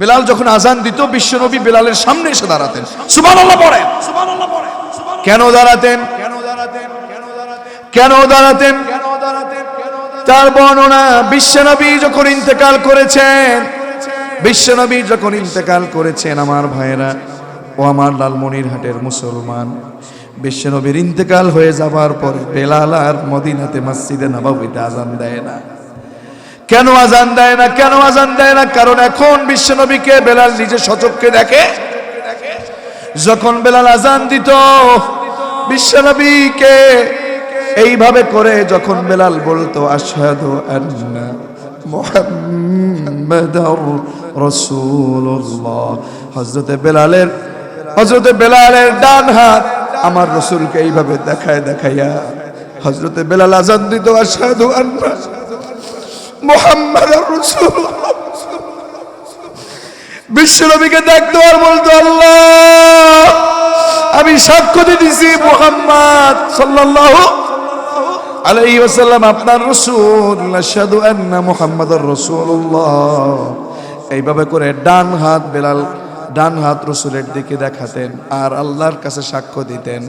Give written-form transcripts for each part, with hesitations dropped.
বেলাল যখন আজান দিত বিশ্বনবী বেলালের সামনে এসে দাঁড়াতেন, সুবহানাল্লাহ পড়েন। কেন দাঁড়াতেন? কেন দাঁড়াতেন? তার বর্ণনা, বিশ্বনবী যখন ইন্তেকাল করেছেন, বিশ্বনবী যখন ইন্তেকাল করেছেন, আমার ভাইয়েরা ও আমার লালমনিরহাটের মুসলমান, বিশ্বনবীর ইন্তেকাল হয়ে যাবার পরে বেলাল আর মদিনাতে মসজিদে নববীতে আজান দেয় না। কেন আজান দেয় না? কেন আজান দেয় না? কারণ এখন বিশ্বনবীকে বেলাল নিজে সচক্ষে দেখে। যখন বেলাল আজান দিত বিশ্বনবীকে এইভাবে করে, যখন বেলাল বলতো আশহাদু আন্না মুহাম্মাদার রাসূলুল্লাহ, হযরতে বেলালের ডান হাত আমার রাসূলকে এইভাবে দেখাইয়া হযরতে বেলাল আজান দিত আশহাদু আন্না মুহাম্মাদুর রাসূলুল্লাহ। বিশ্বনবীকে দেখতো আর বলতো, আল্লাহ আমি সাক্ষ্য দিতেছি মুহাম্মদ সাল্লাল্লাহু আলাইহি ওয়াসাল্লাম আপনার রাসূল, আশহাদু আন্না মুহাম্মাদুর রাসূলুল্লাহ। এইভাবে করে ডান হাত রাসূলের দিকে দেখাতেন আর আল্লাহর কাছে সাক্ষ্য দিতেন।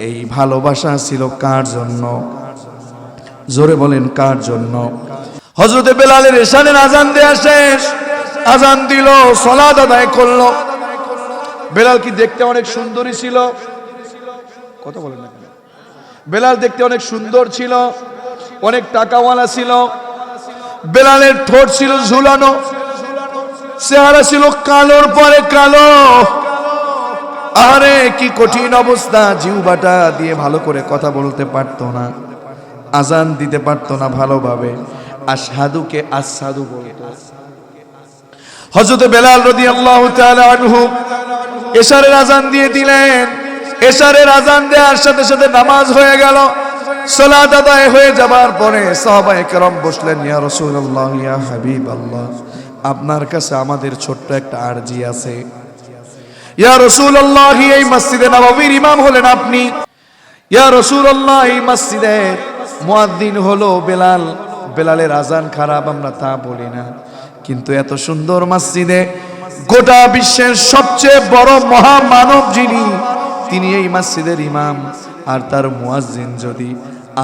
এই ভালোবাসা ছিল কার জন্য? জোরে বলেন, কার জন্য? হযরতে বেলালের এশানের আজান দেয়া শেষ, আজান দিল, সালাত আদায় করলো। বেলাল কি দেখতে অনেক সুন্দরী ছিল? কথা বলেন না। বেলাল দেখতে অনেক সুন্দর ছিল, অনেক টাকাওয়ালা ছিল। বেলালের ঠোঁট ছিল ঝুলানো, চেহারা ছিল কালোর পরে কালো। আরে কি কঠিন অবস্থা! জিহ্বাটা দিয়ে ভালো করে কথা বলতে পারতো না, আজান দিতে পারতো না ভালোভাবে। আশহাদুকে আশহাদু বলতো। হযরতে বেলাল রাদিয়াল্লাহু তাআলা আনহু এশারের আজান দিয়ে দিলেন। এশারের আজান দেওয়ার সাথে সাথে নামাজ হয়ে গেল। সালাত আদায় হয়ে যাবার পরে সাহাবায়ে কেরাম বসলেন, ইয়া রাসূলুল্লাহ, ইয়া হাবিবাল্লাহ, আপনার কাছে আমাদের ছোট্ট একটা আরজি আছে। ইয়া রাসূলুল্লাহ, এই মসজিদে নববীর ইমাম হলেন আপনি। ইয়া রাসূলুল্লাহ, এই মসজিদের মুয়াজ্জিন হলো বেলাল। বেলালের আজান খারাপ আমরা তা বলি না, কিন্তু এত সুন্দর মসজিদে গোটা বিশ্বের সবচেয়ে বড় মহামানব যিনি, তিনি এই মসজিদের ইমাম, আর তার মুয়াজ্জিন যদি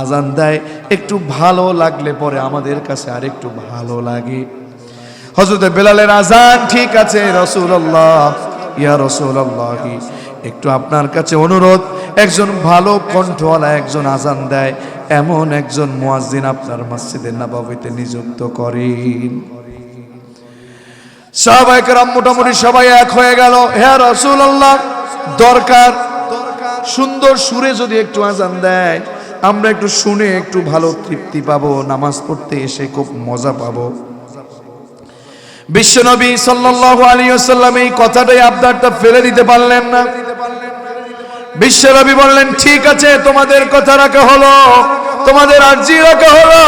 আজান দেয় একটু ভালো লাগলে পরে আমাদের কাছে আর একটু ভালো লাগে। হযরত বেলালের আজান ঠিক আছে, রাসূলুল্লাহ, ইয়া রাসূলুল্লাহ, একটু আপনার কাছে অনুরোধ, একজন ভালো কণ্ঠওয়ালা একজন আজান দেয় এমন একজন মুয়াজ্জিন আপনার মসজিদে নববীতে নিযুক্ত করেন। সাহাবায়ে কেরাম মোটামুটি সবাই এক হয়ে গেল, হে রাসূলুল্লাহ, দরকার সুন্দর সুরে যদি একটু আজান দেয় আমরা একটু শুনে একটু ভালো তৃপ্তি পাবো, নামাজ পড়তে এসে খুব মজা পাবো। বিশ্বনবী সাল্লাল্লাহু আলাইহি ওয়াসাল্লাম এই কথাটাই আবদারটা ফেলে দিতে পারলেন না। বিশ্বনবী বললেন, ঠিক আছে, তোমাদের কথা রাখা হলো, তোমাদের আরজি রাখা হলো।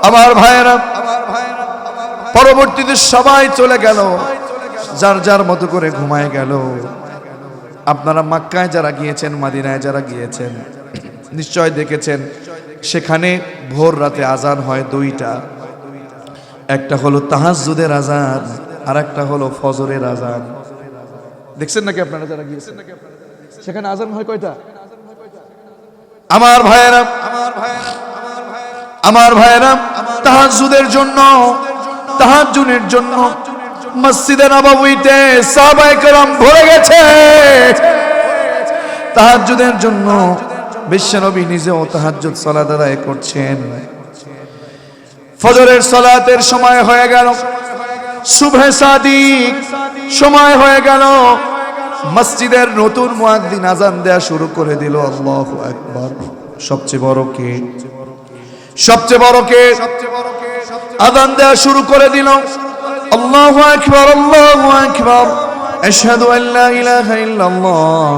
আমার ভাইয়েরা, পরবর্তীতে সবাই চলে গেল, যার যার মতো করে ঘুমায় গেল। আপনারা মক্কায় যারা গিয়েছেন, মদিনায় যারা গিয়েছেন, নিশ্চয় দেখেছেন সেখানে ভোর রাতে আজান হয় দুইটা। একটা হলো তাহাজ্জুদের আজান আর একটা হলো ফজরের আজান। দেখছেন নাকি আপনারা যারা গিয়েছেন? সেখানে আজান হয় কয়টা? আমার ভাইয়েরা, তাহাজ্জুদের জন্য, তাহাজ্জুদের জন্য মসজিদে নববীতে সাহাবায়ে কেরাম ভরে গেছে। তাহাজ্জুদের জন্য বিশ্বনবী নিজেও তাহাজ্জুদ সালাত আদায় করছেন। ফজরের সালাতের সময় হয়ে গেল, সুবহে সাদিক সময় হয়ে গেল। মসজিদের নতুন মুয়াজ্জিন আজান দেয়া শুরু করে দিল, আল্লাহু আকবার। সবচেয়ে বড় কে? সবচেয়ে বড় কে? আজান দেয়া শুরু করে দিল, আল্লাহু আকবার, আল্লাহু আকবার, আশহাদু আল্লা ইলাহা ইল্লাল্লাহ,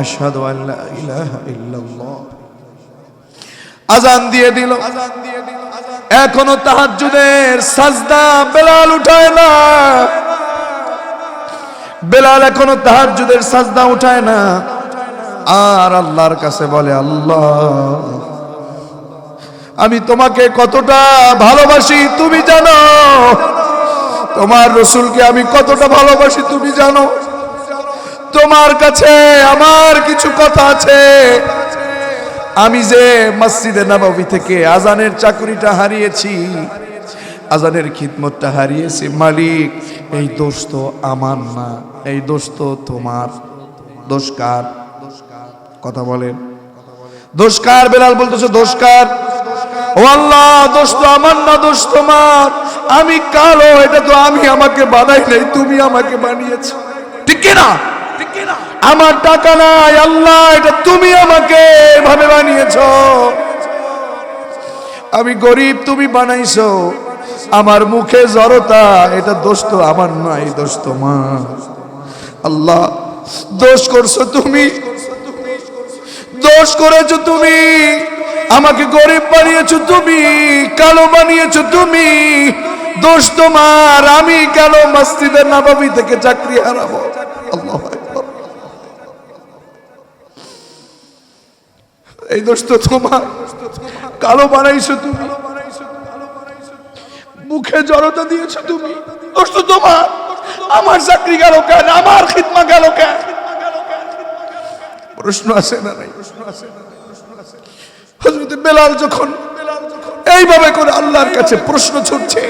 আশহাদু আল্লা ইলাহা ইল্লাল্লাহ। আজান দিয়ে দিল। এখনো তাহাজ্জুদের সাজদা বেলাল উঠায় না। বেলাল এখনো তাহাজ্জুদের সাজদা উঠায় না, আর আল্লাহর কাছে বলে, আল্লাহ আমি তোমাকে কতটা ভালোবাসি তুমি জানো। তোমার রসুলকে আমি কতটা ভালোবাসি তুমি জানো। তোমার কাছে আমার কিছু কথা আছে। আমি যে মসজিদে নববী থেকে আজানের চাকরিটা হারিয়েছি, আজানের খিদমতটা হারিয়েছি, মালিক এই দোষ তো আমার না, এই দোষ তো তোমার। দোষ কার? কথা বলেন, দোষ কার? বেলাল বলতেছে দোষ কার? ও আল্লাহ, দোষ তো আমার না, দোষ তোমার। আমি কালো, এটা তো আমি আমাকে বানাই নাই, তুমি আমাকে বানিয়েছো, ঠিক কিনা? আমার টাকা নাই আল্লাহ, এটা তুমি আমাকে এভাবে বানিয়েছো। আমি গরিব, তুমি বানাইছো। আমার মুখে জড়তা, এটা দোষ তো আমার নয়, দোষ তোমার। আল্লাহ, দোষ করছো তুমি, দোষ করেছো তুমি। আমাকে গরিব বানিয়েছো তুমি, কালো বানিয়েছো তুমি, দোষ তোমার। আমি কেন মসজিদের নববী থেকে চাকরি হারাবো? আল্লাহু আকবার। এই দোষ তো তোমার, কালো বানাইছো তুমি, মুখে জড়তা দিয়েছো তুমি, দোষ তো তোমার। আমার চাকরি গেল কেন? আমার খিদমা গেল কেন? প্রশ্ন আছে না নাই? হযরত বেলাল যখন এইভাবে করে আল্লাহর কাছে প্রশ্ন ছুটছে,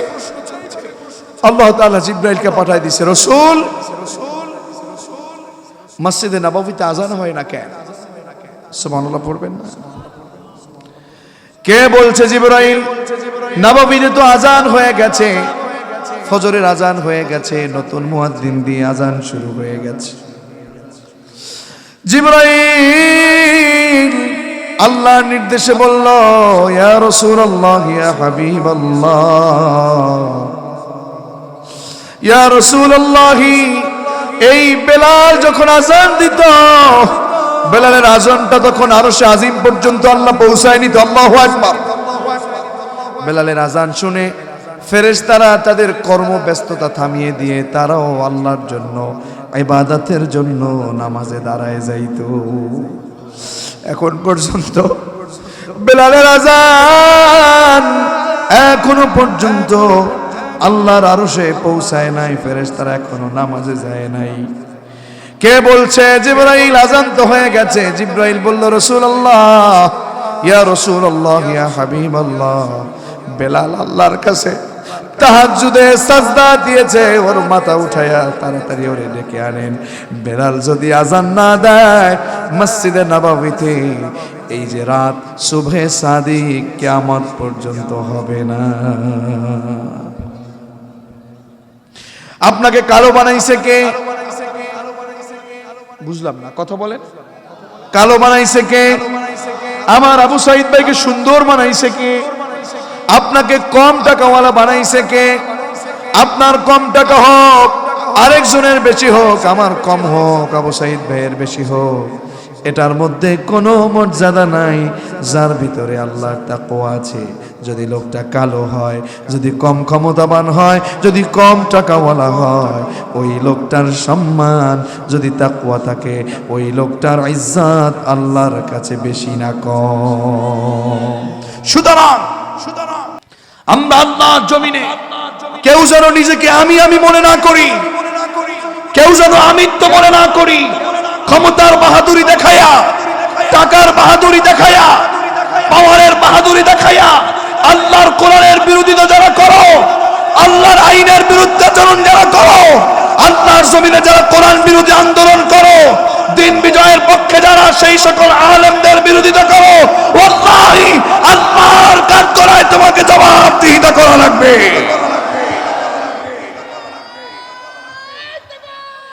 আল্লাহ তাআলা জিবরাইলকে পাঠায় দিয়েছে, রাসূল মসজিদে নববীতে আজান হয় না কেন? সুবহানাল্লাহ পড়বেন না? কে বলছে? জিবরাইল। নববীতে তো আজান হয়ে গেছে, ফজরের আজান হয়ে গেছে, নতুন মুয়াজ্জিন দিয়ে আজান শুরু হয়ে গেছে। জিবরাইল আল্লাহর নির্দেশে বলল, ইয়া রাসূলুল্লাহ, ইয়া হাবিবাল্লাহ, ইয়া রাসূলুল্লাহ, এই বেলাল যখন আজান দিত, বেলালের আজানটা তখন আরশে আজিম পর্যন্ত আল্লাহ পৌঁছায় নিত। আল্লাহু আকবার। বেলালের আজান শুনে ফেরেশতারা তাদের কর্মব্যস্ততা থামিয়ে দিয়ে তারাও আল্লাহর জন্য, ইবাদতের জন্য নামাজে দাঁড়ায় যাইতো। এখন পর্যন্ত বেলালের আজান এখনো পর্যন্ত আল্লাহর আরশে পৌঁছায় নাই, ফেরেশতারা এখনো নামাজে যায় নাই। কে বলছে? জিবরাইল। আজান তো হয়ে গেছে। জিবরাইল বলল, রাসূলুল্লাহ, ইয়া রাসূলুল্লাহ, ইয়া হাবিবাল্লাহ, বেলাল আল্লাহর কাছে তাহাজ্জুদে সাজদা দিয়েছে, ওর মাথা উঠায়া তাড়াতাড়ি ওরে ডেকে আনেন। বেলাল যদি আজান না দেয় মসজিদে নববীতে, এই যে রাত সুবহে সাদিক কিয়ামত পর্যন্ত হবে না। আপনাকে কালো বানাইছে কে? বুঝলাম না, কথা বলেন। কালো বানাইছে কে? আমার আবু সাইদ ভাইকে সুন্দর বানাইছে কে? আপনাকে কম টাকাওয়ালা বানাইছে কে? আপনার কম টাকা হোক, আরেকজনের বেশি হোক, আমার কম হোক, আবু সাইদ ভাইয়ের বেশি হোক, এটার মধ্যে কোনো মর্যাদা নাই যার ভিতরে আল্লাহর তাকওয়া আছে। যদি লোকটা কালো হয়, যদি কম ক্ষমতাবান হয়, যদি কম টাকাওয়ালা হয়, ওই লোকটার সম্মান যদি তাকওয়া থাকে, ওই লোকটার ইজ্জত আল্লাহর কাছে বেশি না কম। সুতরাং আমরা আল্লাহর জমিনে কেউ যেন নিজেকে আমি আমি মনে না করি, কেউ যেন আমিত্ব মনে না করি। ক্ষমতার বাহাদুরি দেখায়া, টাকার বাহাদুরি দেখায়া, পাওয়ারের বাহাদুরি দেখায়া আল্লাহর কোরআনের বিরোধিতা যারা করো, আল্লাহর আইনের বিরুদ্ধাচরণ যারা করো, আল্লাহর জমিনে যারা কোরআন বিরোধী আন্দোলন করো, দিন বিজয়ের পক্ষে যারা, সেই সকল আলেমদের বিরোধিতা করো, ওয়াল্লাহি আল্লাহর কাঠগড়ায় তোমাকে জবাবদিহিতা করা লাগবে।